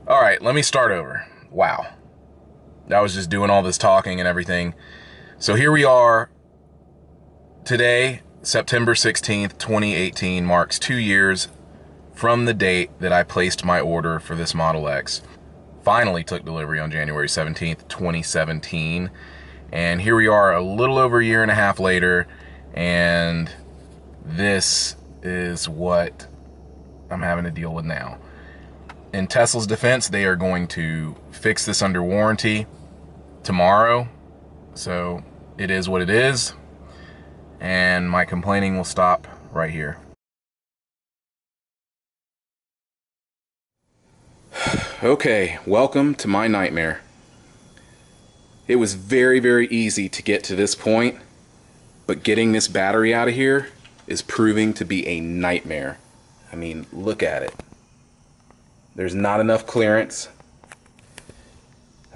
All right, let me start over. Wow. I was just doing all this talking and everything. So here we are. Today, September 16th, 2018, marks 2 years from the date that I placed my order for this Model X. Finally took delivery on January 17th, 2017. And here we are a little over a year and a half later, and this is what I'm having to deal with now. In Tesla's defense, they are going to fix this under warranty tomorrow. So it is what it is. And my complaining will stop right here. Okay, welcome to my nightmare. It was very, very easy to get to this point, but getting this battery out of here is proving to be a nightmare. I mean, look at it. There's not enough clearance.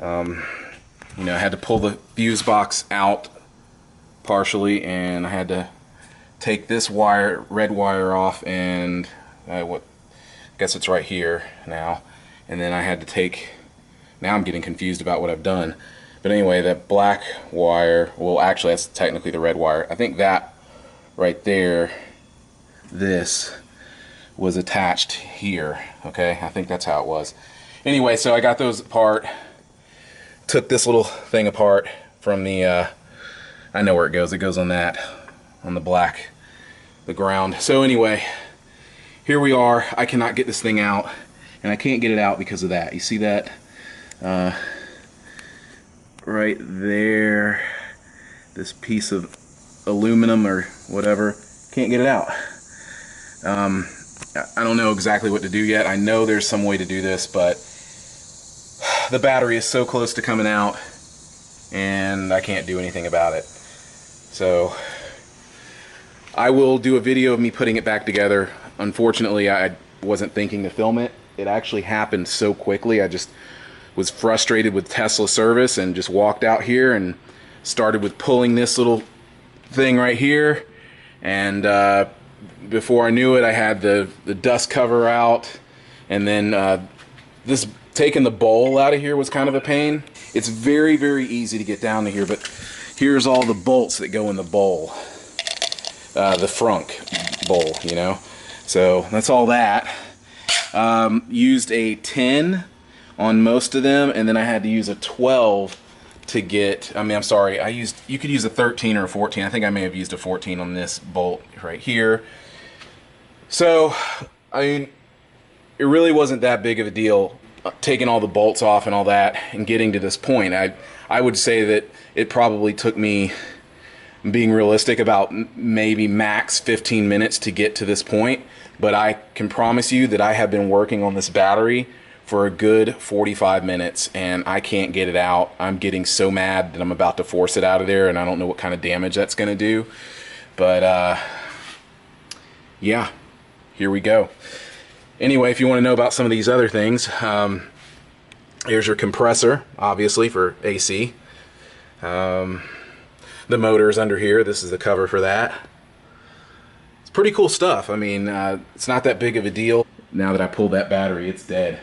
I had to pull the fuse box out partially, and I had to take this wire, red wire, off, and I guess it's right here now. And then I had to take, now I'm getting confused about what I've done. But anyway, that black wire, well, actually that's technically the red wire. I think that right there, this was attached here. Okay, I think that's how it was. Anyway, so I got those apart, took this little thing apart from the I know where it goes on that, on the black, the ground. So anyway, here we are. I cannot get this thing out, and I can't get it out because of that. You see that right there, this piece of aluminum or whatever, can't get it out. I don't know exactly what to do yet. I know there's some way to do this, but the battery is so close to coming out and I can't do anything about it. So I will do a video of me putting it back together. Unfortunately, I wasn't thinking to film it. It actually happened so quickly. I just was frustrated with Tesla service and just walked out here and started with pulling this little thing right here, and before I knew it, I had the dust cover out, and then this taking the bowl out of here was kind of a pain. It's very, very easy to get down to here, but here's all the bolts that go in the bowl, the frunk bowl, you know. So that's all that. Used a 10 on most of them, and then I had to use a 12 to get, I'm sorry, you could use a 13 or a 14. I think I may have used a 14 on this bolt right here. So, I mean, it really wasn't that big of a deal taking all the bolts off and all that and getting to this point. I would say that it probably took me, being realistic, about maybe max 15 minutes to get to this point. But I can promise you that I have been working on this battery for a good 45 minutes and I can't get it out. I'm getting so mad that I'm about to force it out of there, and I don't know what kind of damage that's going to do. But yeah, here we go. Anyway, if you want to know about some of these other things, here's your compressor, obviously, for AC. The motor's under here. This is the cover for that. It's pretty cool stuff. I mean, it's not that big of a deal. Now that I pulled that battery, it's dead.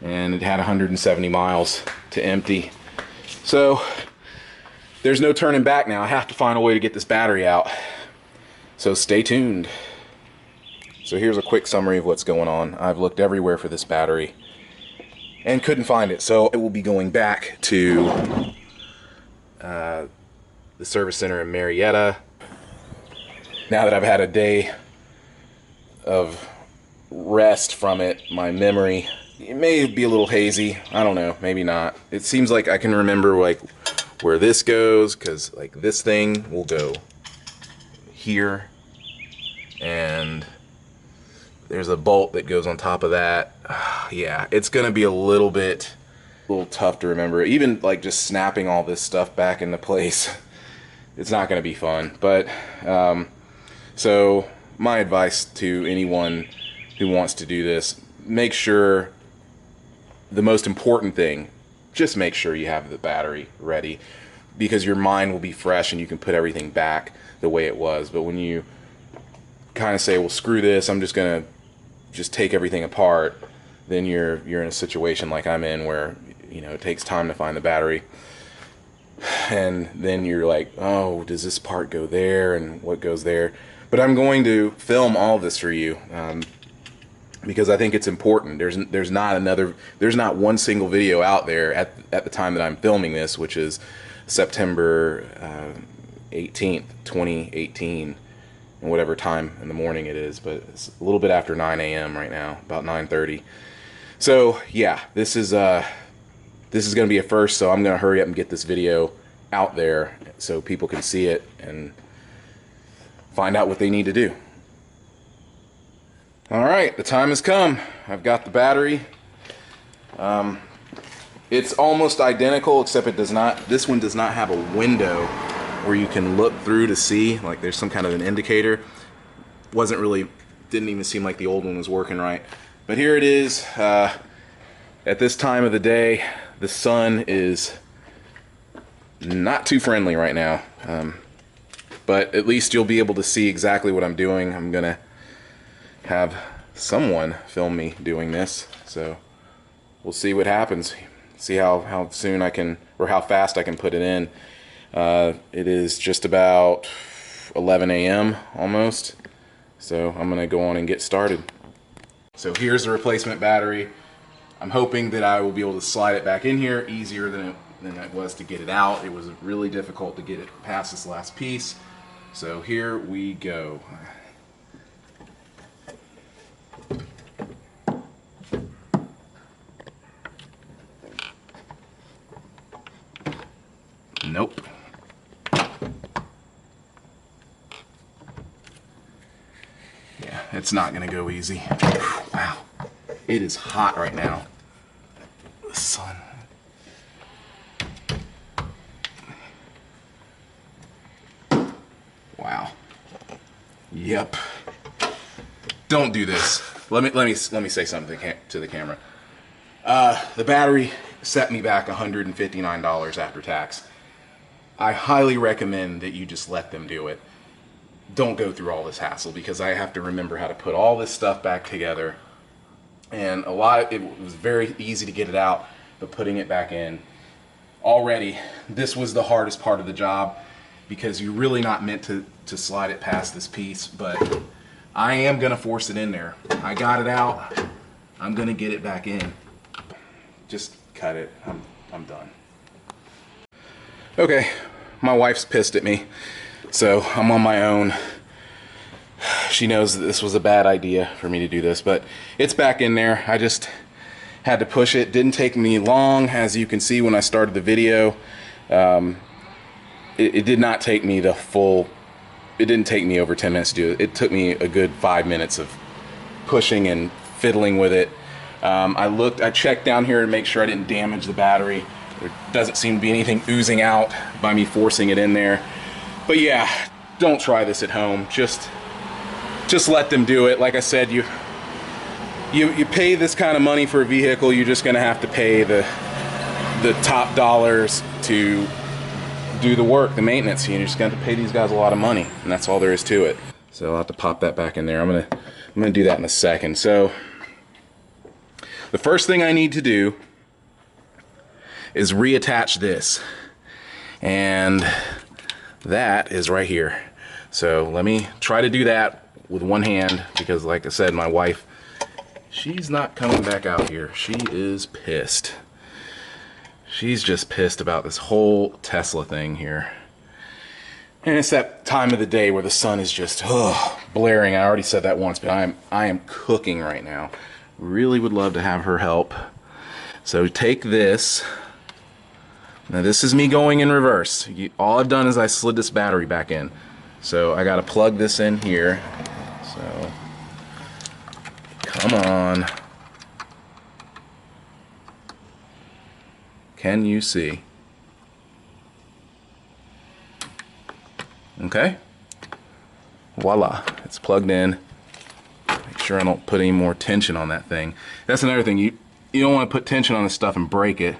And it had 170 miles to empty. So there's no turning back now. I have to find a way to get this battery out. So stay tuned. So here's a quick summary of what's going on. I've looked everywhere for this battery and couldn't find it. So I will be going back to the service center in Marietta. Now that I've had a day of rest from it, my memory, it may be a little hazy. I don't know, maybe not. It seems like I can remember like where this goes, because like this thing will go here, and there's a bolt that goes on top of that. Yeah, it's gonna be a little tough to remember. Even like just snapping all this stuff back into place, it's not gonna be fun. But so my advice to anyone who wants to do this, make sure, the most important thing, just make sure you have the battery ready, because your mind will be fresh and you can put everything back the way it was. But when you kind of say, well, screw this, I'm just gonna take everything apart, then you're in a situation like I'm in where, you know, it takes time to find the battery. And then you're like, oh, does this part go there and what goes there? But I'm going to film all this for you because I think it's important. There's not one single video out there at the time that I'm filming this, which is September 18th, 2018, and whatever time in the morning it is. But it's a little bit after 9 a.m. right now, about 9:30. So yeah, this is going to be a first. So I'm going to hurry up and get this video out there so people can see it and find out what they need to do. All right, the time has come. I've got the battery. It's almost identical, except it does not. This one does not have a window where you can look through to see, like there's some kind of an indicator. Didn't even seem like the old one was working right. But here it is. At this time of the day, the sun is not too friendly right now. But at least you'll be able to see exactly what I'm doing. I'm gonna have someone film me doing this, so we'll see what happens. See how soon I can, or how fast I can put it in. It is just about 11 a.m. almost, so I'm gonna go on and get started. So here's the replacement battery. I'm hoping that I will be able to slide it back in here easier than it was to get it out. It was really difficult to get it past this last piece. So here we go. Nope. Yeah, it's not gonna go easy. Wow, it is hot right now. The sun. Wow. Yep. Don't do this. Let me say something to the camera. The battery set me back $159 after tax. I highly recommend that you just let them do it. Don't go through all this hassle, because I have to remember how to put all this stuff back together. And it was very easy to get it out, but putting it back in, already, this was the hardest part of the job, because you're really not meant to slide it past this piece, but I am gonna force it in there. I got it out, I'm gonna get it back in. Just cut it, I'm done. Okay, my wife's pissed at me, so I'm on my own. She knows that this was a bad idea for me to do this, but it's back in there. I just had to push it. Didn't take me long, as you can see when I started the video. It did not take me it didn't take me over 10 minutes to do it. It took me a good 5 minutes of pushing and fiddling with it. I checked down here to make sure I didn't damage the battery. There doesn't seem to be anything oozing out by me forcing it in there. But yeah, don't try this at home. Just let them do it. Like I said, you pay this kind of money for a vehicle, you're just gonna have to pay the top dollars to do the work, the maintenance. You're just gonna have to pay these guys a lot of money, and that's all there is to it. So I'll have to pop that back in there. I'm gonna do that in a second. So the first thing I need to do is reattach this, and that is right here. So let me try to do that with one hand, because like I said, my wife, she's not coming back out here. She is pissed. She's just pissed about this whole Tesla thing here. And it's that time of the day where the sun is just blaring. I already said that once, but I am cooking right now. Really would love to have her help. So take this. Now this is me going in reverse. All I've done is I slid this battery back in. So I gotta plug this in here. So, come on. Can you see? Okay. Voila, it's plugged in. Make sure I don't put any more tension on that thing. That's another thing, you don't want to put tension on this stuff and break it.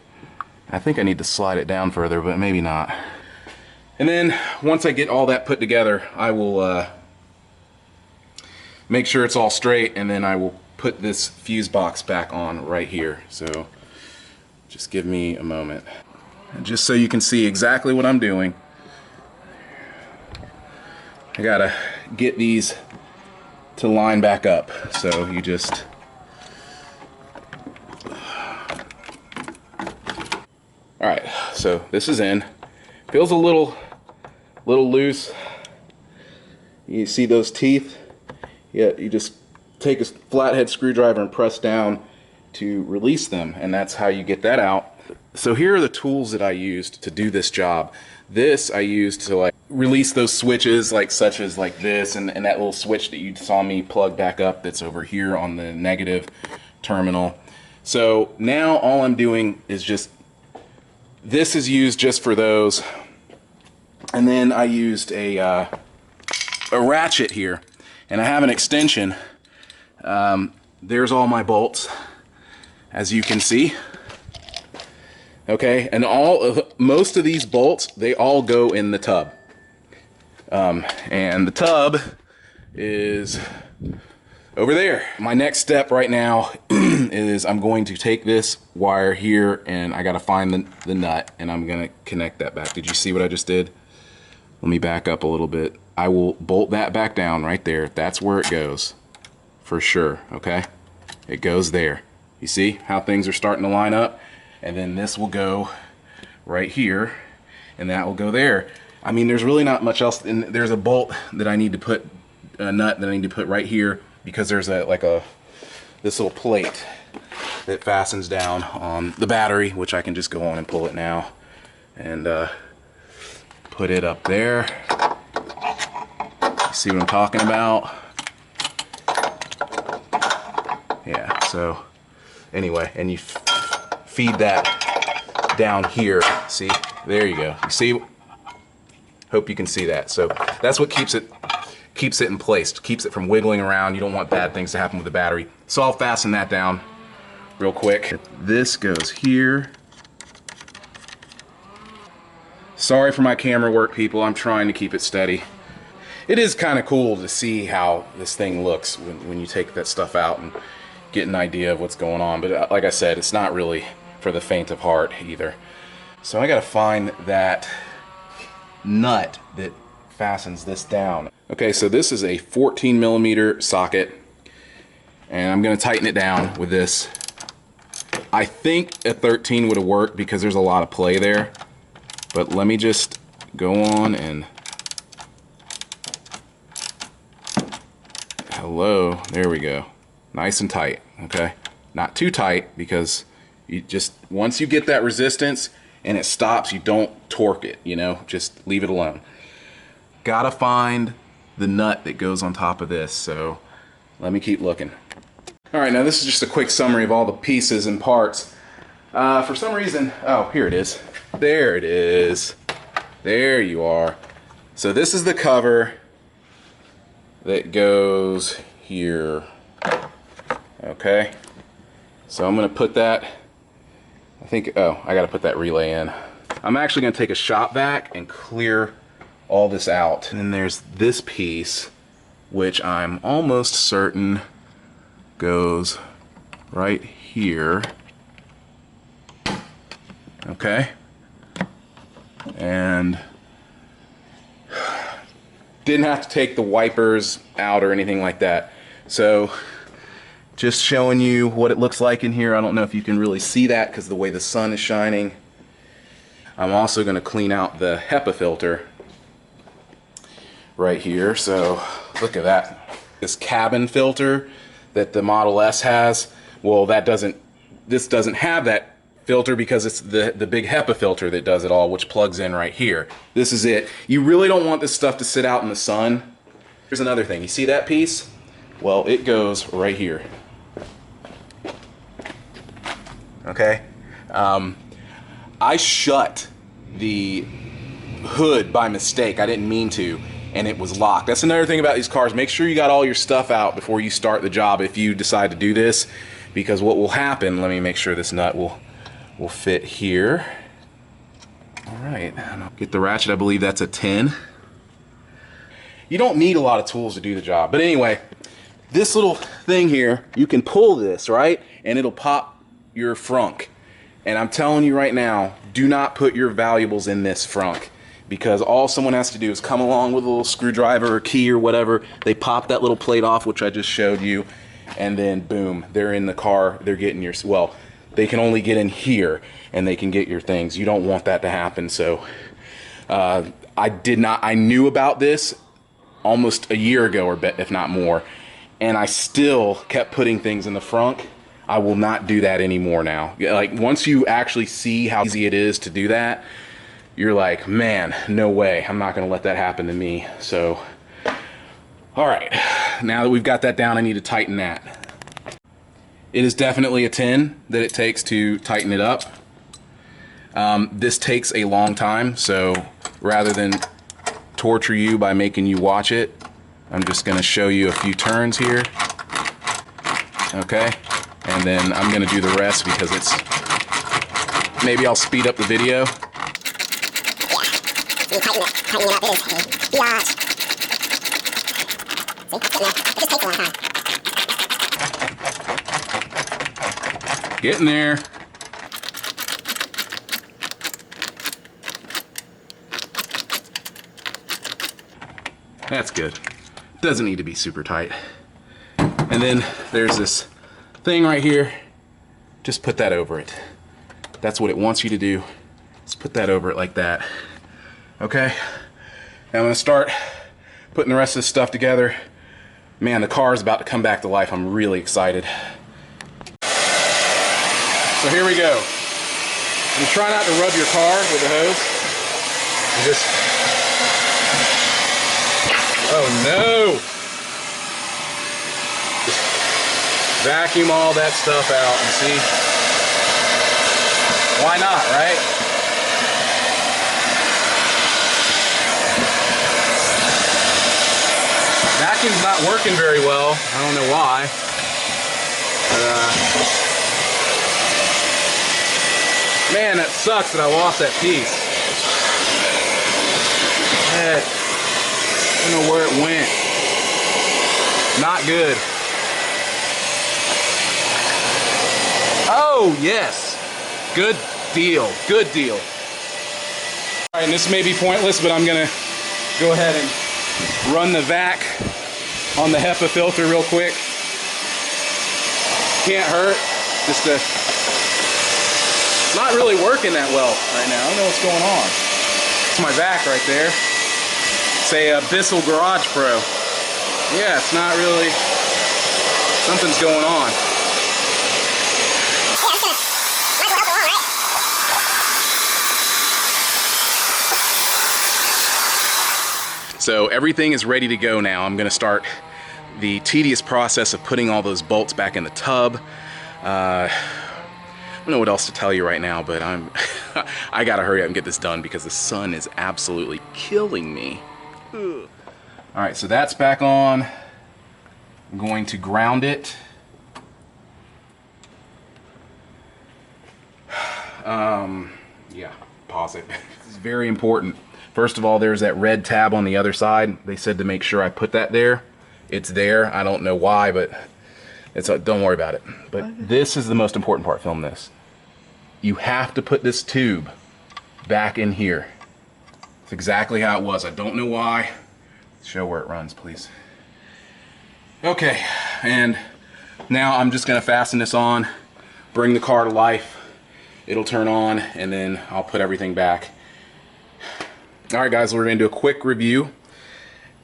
I think I need to slide it down further, but maybe not. And then once I get all that put together, I will make sure it's all straight, and then I will put this fuse box back on right here. So just give me a moment. And just so you can see exactly what I'm doing, I gotta get these to line back up. So you just all right, so this is in. Feels a little loose. You see those teeth? Yeah, you just take a flathead screwdriver and press down to release them, and that's how you get that out. So here are the tools that I used to do this job. This I used to like release those switches, such as this, and that little switch that you saw me plug back up that's over here on the negative terminal. So now all I'm doing is just, this is used just for those, and then I used a ratchet here, and I have an extension. There's all my bolts, as you can see. Okay, and most of these bolts, they all go in the tub. And the tub is over there. My next step right now is I'm going to take this wire here, and I gotta find the nut, and I'm gonna connect that back. Did you see what I just did? Let me back up a little bit. I will bolt that back down right there. That's where it goes, for sure, okay? It goes there. You see how things are starting to line up? And then this will go right here, and that will go there. I mean, there's really not much else. And there's a bolt that I need to put, a nut that I need to put right here, because there's this little plate that fastens down on the battery, which I can just go on and pull it now and put it up there. See what I'm talking about? Yeah, so anyway, and you feed that down here. See, there you go. You see? Hope you can see that. So that's what keeps it in place, keeps it from wiggling around. You don't want bad things to happen with the battery. So I'll fasten that down real quick. This goes here. Sorry for my camera work, people. I'm trying to keep it steady. It is kind of cool to see how this thing looks when you take that stuff out and get an idea of what's going on. But like I said, it's not really for the faint of heart either. So I gotta find that nut that fastens this down. Okay, so this is a 14mm socket, and I'm gonna tighten it down with this. I think a 13 would have worked because there's a lot of play there, but let me just go on and hello, there we go. Nice and tight, okay? Not too tight, because you just, once you get that resistance and it stops, you don't torque it, you know? Just leave it alone. Gotta find the nut that goes on top of this, so let me keep looking. All right, now this is just a quick summary of all the pieces and parts. For some reason, oh, here it is. There it is. There you are. So this is the cover that goes here. Okay, so I'm gonna put that, I think, oh, I gotta put that relay in. I'm actually gonna take a shop vac and clear all this out. And then there's this piece, which I'm almost certain goes right here. Okay, and didn't have to take the wipers out or anything like that. So just showing you what it looks like in here. I don't know if you can really see that because of the way the sun is shining. I'm also going to clean out the HEPA filter right here. So look at that. This cabin filter that the Model S has, well, this doesn't have that filter because it's the big HEPA filter that does it all, which plugs in right here. This is it. You really don't want this stuff to sit out in the sun. Here's another thing. You see that piece? Well, it goes right here. Okay? I shut the hood by mistake. I didn't mean to, and it was locked. That's another thing about these cars. Make sure you got all your stuff out before you start the job if you decide to do this, because what will happen, let me make sure this nut will fit here. All right, and I'll get the ratchet. I believe that's a 10. You don't need a lot of tools to do the job, but anyway, this little thing here, you can pull this, right? And it'll pop your frunk. And I'm telling you right now, do not put your valuables in this frunk, because all someone has to do is come along with a little screwdriver or key or whatever. They pop that little plate off, which I just showed you, and then boom, they're in the car. They're getting your, well, they can only get in here and they can get your things. You don't want that to happen. So I knew about this almost a year ago, or if not more, and I still kept putting things in the frunk. I will not do that anymore now. Like, once you actually see how easy it is to do that, you're like, man, no way, I'm not gonna let that happen to me. So, all right, now that we've got that down, I need to tighten that. It is definitely a 10 that it takes to tighten it up. This takes a long time, so rather than torture you by making you watch it, I'm just gonna show you a few turns here. Okay, and then I'm gonna do the rest because it's, maybe I'll speed up the video. Yeah, tightening it up is a biatch. See, it's getting there. It just takes a long time. Getting there. That's good. Doesn't need to be super tight. And then there's this thing right here. Just put that over it. That's what it wants you to do. Just put that over it like that. Okay? Now I'm gonna start putting the rest of this stuff together. Man, the car is about to come back to life. I'm really excited. So here we go. And try not to rub your car with the hose. And just, oh no! Just vacuum all that stuff out and see. Why not, right? Vacuum's not working very well. I don't know why. But, man, that sucks that I lost that piece. I don't know where it went. Not good. Oh, yes. Good deal. Good deal. All right, and this may be pointless, but I'm going to go ahead and run the vac on the HEPA filter real quick. Can't hurt. Just to... not really working that well right now. I don't know what's going on. It's my vac right there. It's a Bissell Garage Pro. Yeah, it's not really, something's going on. So everything is ready to go now. I'm gonna start the tedious process of putting all those bolts back in the tub. I don't know what else to tell you right now, but I gotta hurry up and get this done because the sun is absolutely killing me. Ugh. All right, so that's back on. I'm going to ground it. Yeah, pause it. This is very important. First of all, there's that red tab on the other side. They said to make sure I put that there. It's there. I don't know why, but it's don't worry about it. But this is the most important part, film this. You have to put this tube back in here. It's exactly how it was. I don't know why. Show where it runs, please. Okay, and now I'm just gonna fasten this on, bring the car to life. It'll turn on, and then I'll put everything back. All right, guys, we're gonna do a quick review.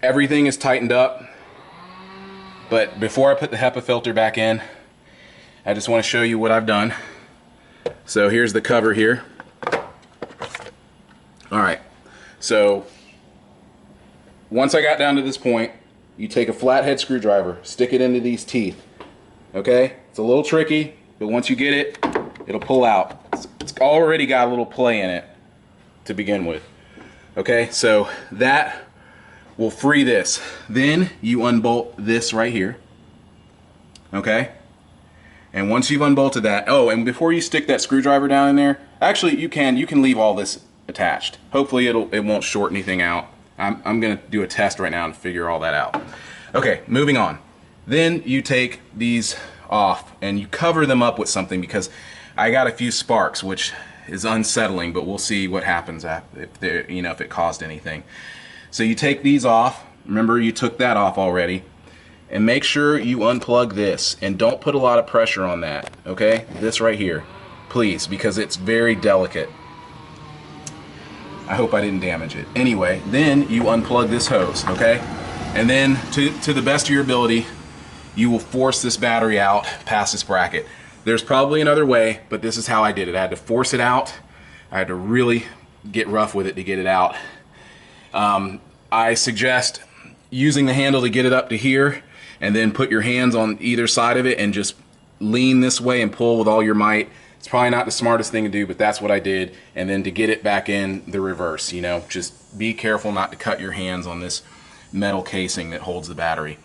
Everything is tightened up, but before I put the HEPA filter back in, I just wanna show you what I've done. So here's the cover here. All right, so once I got down to this point, you take a flathead screwdriver, stick it into these teeth, okay? It's a little tricky, but once you get it, it'll pull out. It's already got a little play in it to begin with, okay? So that will free this. Then you unbolt this right here, okay? And once you've unbolted that, oh, and before you stick that screwdriver down in there, actually you can leave all this attached. Hopefully it won't short anything out. I'm gonna do a test right now and figure all that out. Okay, moving on. Then you take these off and you cover them up with something, because I got a few sparks, which is unsettling, but we'll see what happens if it caused anything. So you take these off. Remember, you took that off already. And make sure you unplug this, and don't put a lot of pressure on that, okay? This right here, please, because it's very delicate. I hope I didn't damage it. Anyway, then you unplug this hose, okay? And then to the best of your ability, you will force this battery out past this bracket. There's probably another way, but this is how I did it. I had to force it out. I had to really get rough with it to get it out. I suggest using the handle to get it up to here, and then put your hands on either side of it and just lean this way and pull with all your might. It's probably not the smartest thing to do, but that's what I did. And then to get it back in the reverse, just be careful not to cut your hands on this metal casing that holds the battery.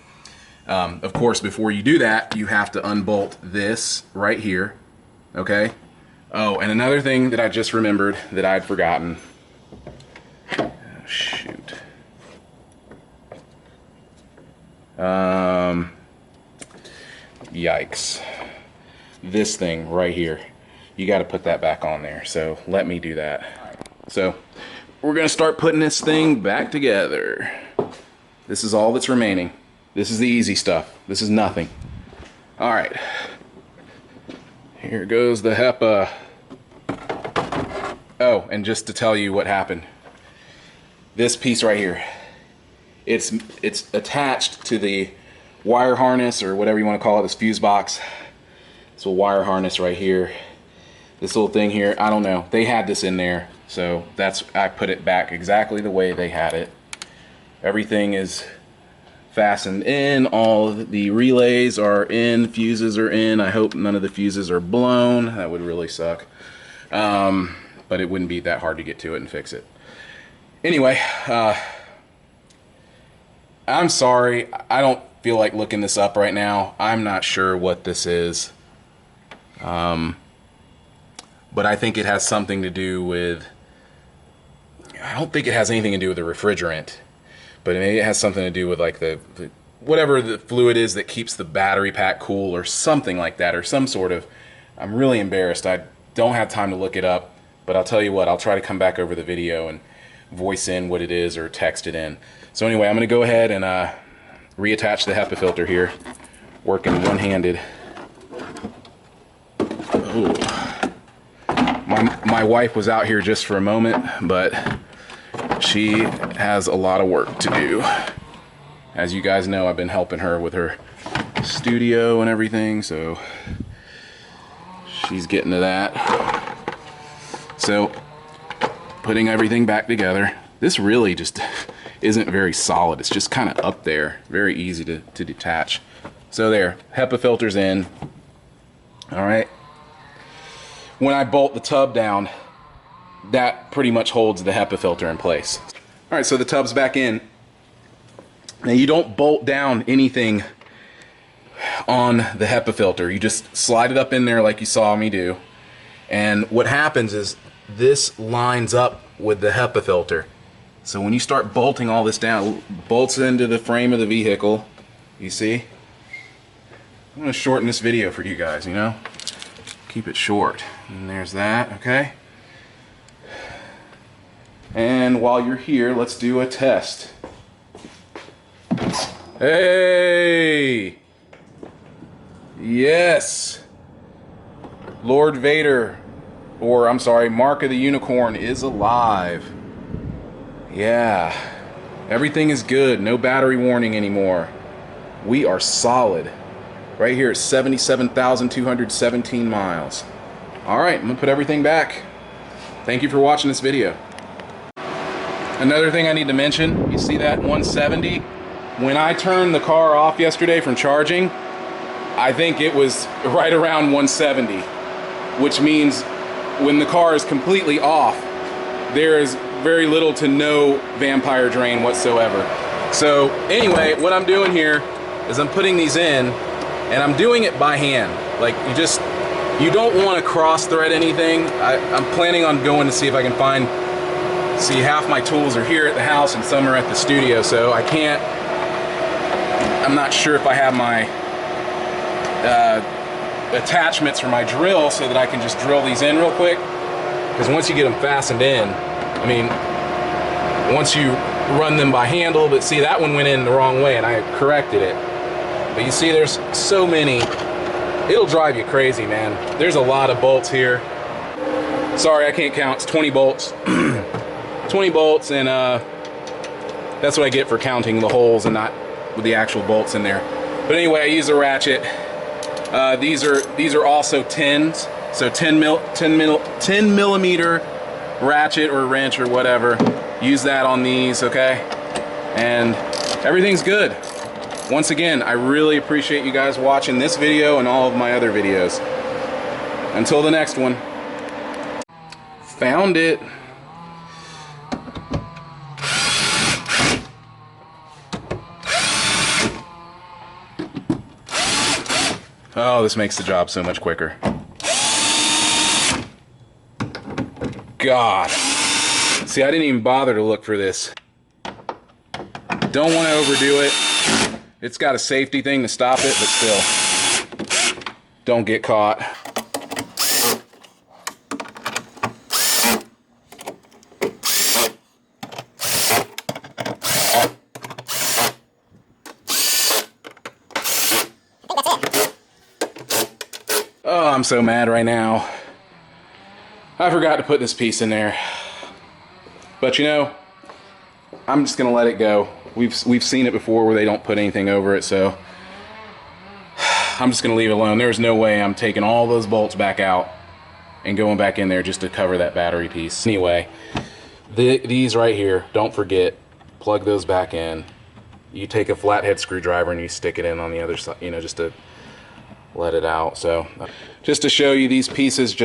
Of course, before you do that, you have to unbolt this right here, okay? Oh, and another thing that I just remembered that I'd forgotten. Oh, shoot. Yikes. This thing right here. You got to put that back on there. So let me do that. So we're going to start putting this thing back together. This is all that's remaining. This is the easy stuff. This is nothing. All right. Here goes the HEPA. Oh, and just to tell you what happened. This piece right here. It's attached to the wire harness, or whatever you want to call it, this fuse box. This little wire harness right here. This little thing here, I don't know. They had this in there, so I put it back exactly the way they had it. Everything is fastened in. All of the relays are in. Fuses are in. I hope none of the fuses are blown. That would really suck. But it wouldn't be that hard to get to it and fix it. Anyway, I'm sorry. I don't feel like looking this up right now. I'm not sure what this is. But I think it has something to do with... I don't think it has anything to do with the refrigerant. But maybe it has something to do with like the whatever the fluid is that keeps the battery pack cool, or something like that, or some sort of... I'm really embarrassed. I don't have time to look it up. But I'll tell you what, I'll try to come back over the video and voice in what it is or text it in. So anyway, I'm going to go ahead and reattach the HEPA filter here, working one-handed. My wife was out here just for a moment, but she has a lot of work to do. As you guys know, I've been helping her with her studio and everything, so she's getting to that. So, putting everything back together. This really just isn't very solid. It's just kind of up there. Very easy to detach. So there, HEPA filter's in. Alright. When I bolt the tub down, that pretty much holds the HEPA filter in place. Alright, so the tub's back in. Now you don't bolt down anything on the HEPA filter. You just slide it up in there like you saw me do. And what happens is this lines up with the HEPA filter. So when you start bolting all this down, it bolts into the frame of the vehicle. You see? I'm going to shorten this video for you guys, Keep it short. And there's that, okay? And while you're here, let's do a test. Hey! Yes! Lord Vader, or I'm sorry, Mark of the Unicorn is alive. Yeah, everything is good. No battery warning anymore. We are solid. Right here at 77,217 miles. Alright, I'm going to put everything back. Thank you for watching this video. Another thing I need to mention, you see that 170? When I turned the car off yesterday from charging, I think it was right around 170. Which means when the car is completely off, there is very little to no vampire drain whatsoever. So anyway, what I'm doing here is I'm putting these in, and I'm doing it by hand. Like, you don't want to cross thread anything. I'm planning on going to see if I can see, half my tools are here at the house and some are at the studio, so I I'm not sure if I have my attachments for my drill so that I can just drill these in real quick. Because once you get them fastened in, I mean, once you run them by handle, but see, that one went in the wrong way and I corrected it. But you see, there's so many, it'll drive you crazy, man. There's a lot of bolts here. Sorry, I can't count, it's 20 bolts. 20 bolts, and that's what I get for counting the holes and not with the actual bolts in there. But anyway, I use a ratchet. These are also 10s, so 10 millimeter ratchet or wrench or whatever. Use that on these, okay? And everything's good. Once again, I really appreciate you guys watching this video and all of my other videos. Until the next one. Found it. Oh, this makes the job so much quicker. God. See, I didn't even bother to look for this. Don't want to overdo it. It's got a safety thing to stop it, but still. Don't get caught. Oh, I'm so mad right now. I forgot to put this piece in there. But you know, I'm just gonna let it go. We've seen it before where they don't put anything over it, so I'm just gonna leave it alone. There's no way I'm taking all those bolts back out and going back in there just to cover that battery piece. Anyway, these right here, don't forget, plug those back in. You take a flathead screwdriver and you stick it in on the other side, you know, just to let it out. So just to show you, these pieces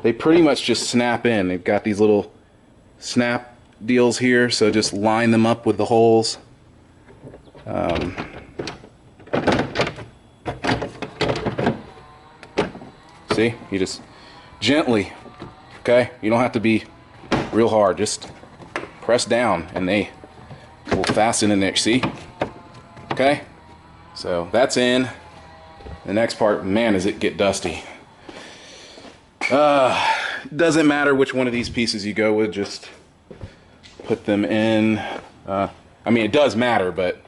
they pretty much just snap in. They've got these little snap deals here, so just line them up with the holes. See, you just gently, okay, you don't have to be real hard, just press down and they will fasten in there. See, okay, so that's in. The next part, man, does it get dusty. Doesn't matter which one of these pieces you go with, just put them in. I mean, it does matter, but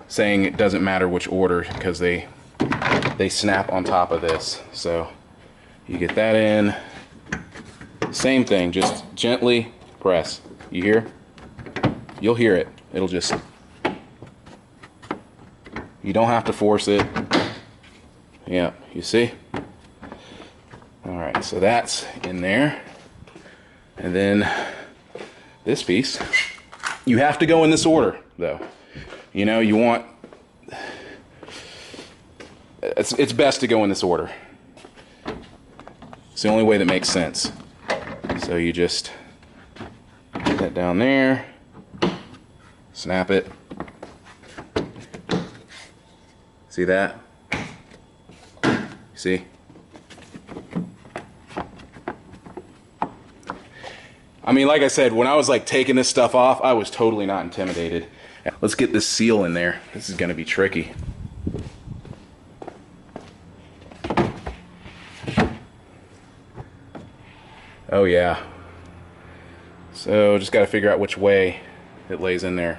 saying it doesn't matter which order, because they snap on top of this. So you get that in. Same thing, just gently press. You hear? You'll hear it. It'll just, you don't have to force it. Yeah, you see? All right, so that's in there. And then this piece, you have to go in this order though. You know, you want, it's best to go in this order. It's the only way that makes sense. So you just put that down there, snap it. See that? See? I mean, like I said, when I was like taking this stuff off, I was totally not intimidated. Let's get this seal in there. This is going to be tricky. Oh yeah. So just got to figure out which way it lays in there.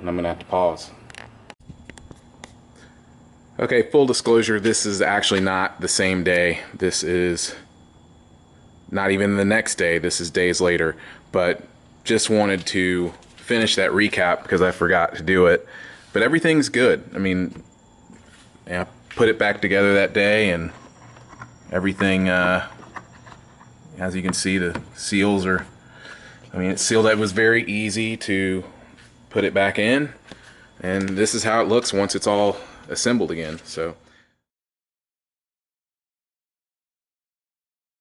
And I'm going to have to pause. Okay, full disclosure, this is actually not the same day. This is not even the next day. This is days later. But just wanted to finish that recap because I forgot to do it. But everything's good. I mean, yeah, put it back together that day, and everything, as you can see, the seals are, I mean, it's sealed. It was very easy to put it back in. And this is how it looks once it's all assembled again. So